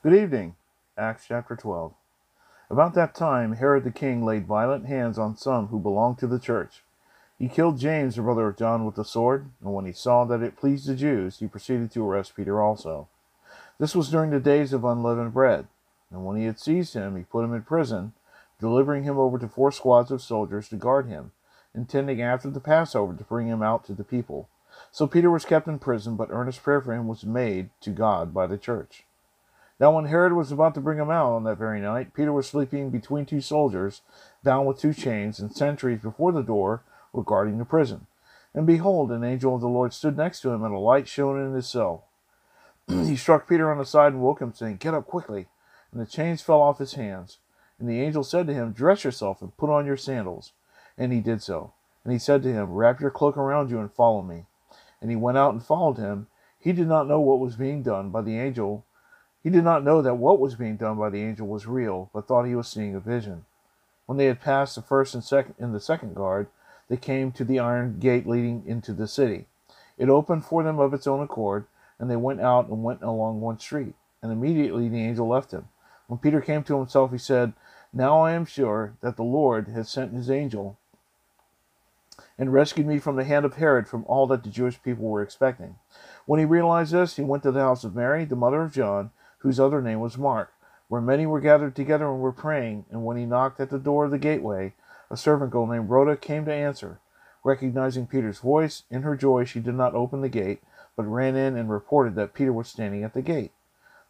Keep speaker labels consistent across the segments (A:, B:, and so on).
A: Good evening. Acts chapter 12. About that time, Herod the king laid violent hands on some who belonged to the church. He killed James, the brother of John, with the sword, and when he saw that it pleased the Jews, he proceeded to arrest Peter also. This was during the days of unleavened bread. And when he had seized him, he put him in prison, delivering him over to 4 squads of soldiers to guard him, intending after the Passover to bring him out to the people. So Peter was kept in prison, but earnest prayer for him was made to God by the church. Now when Herod was about to bring him out on that very night, Peter was sleeping between 2 soldiers, bound with 2 chains, and sentries before the door were guarding the prison. And behold, an angel of the Lord stood next to him, and a light shone in his cell. He struck Peter on the side and woke him, saying, "Get up quickly." And the chains fell off his hands. And the angel said to him, "Dress yourself and put on your sandals." And he did so. And he said to him, "Wrap your cloak around you and follow me." And he went out and followed him. He did not know what was being done by the angel. He did not know that what was being done by the angel was real, but thought he was seeing a vision. When they had passed the first and the second guard, they came to the iron gate leading into the city. It opened for them of its own accord, and they went out and went along one street. And immediately the angel left him. When Peter came to himself, he said, "Now I am sure that the Lord has sent his angel and rescued me from the hand of Herod, from all that the Jewish people were expecting." When he realized this, he went to the house of Mary, the mother of John, whose other name was Mark, where many were gathered together and were praying. And when he knocked at the door of the gateway, a servant girl named Rhoda came to answer. Recognizing Peter's voice, in her joy she did not open the gate, but ran in and reported that Peter was standing at the gate.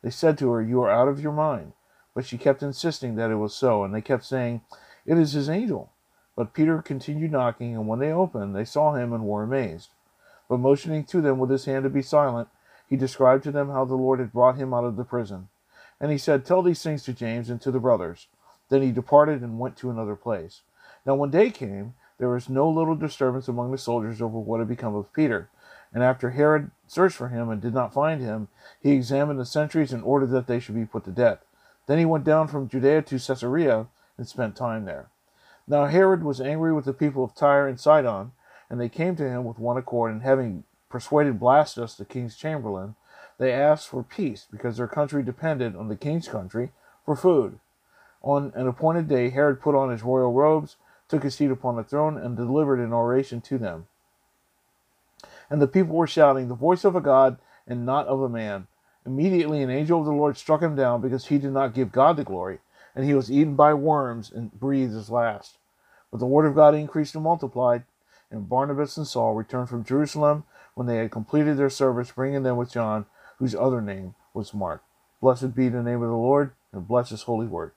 A: They said to her, "You are out of your mind." But she kept insisting that it was so, and they kept saying, "It is his angel." But Peter continued knocking, and when they opened, they saw him and were amazed. But motioning to them with his hand to be silent, he described to them how the Lord had brought him out of the prison. And he said, "Tell these things to James and to the brothers." Then he departed and went to another place. Now when day came, there was no little disturbance among the soldiers over what had become of Peter. And after Herod searched for him and did not find him, he examined the sentries and ordered that they should be put to death. Then he went down from Judea to Caesarea and spent time there. Now Herod was angry with the people of Tyre and Sidon, and they came to him with one accord, and having persuaded Blastus, the king's chamberlain, they asked for peace, because their country depended on the king's country for food. On an appointed day, Herod put on his royal robes, took his seat upon the throne, and delivered an oration to them. And the people were shouting, "The voice of a God, and not of a man." Immediately an angel of the Lord struck him down, because he did not give God the glory, and he was eaten by worms and breathed his last. But the word of God increased and multiplied, and Barnabas and Saul returned from Jerusalem when they had completed their service, bringing them with John, whose other name was Mark. Blessed be the name of the Lord, and bless his holy word.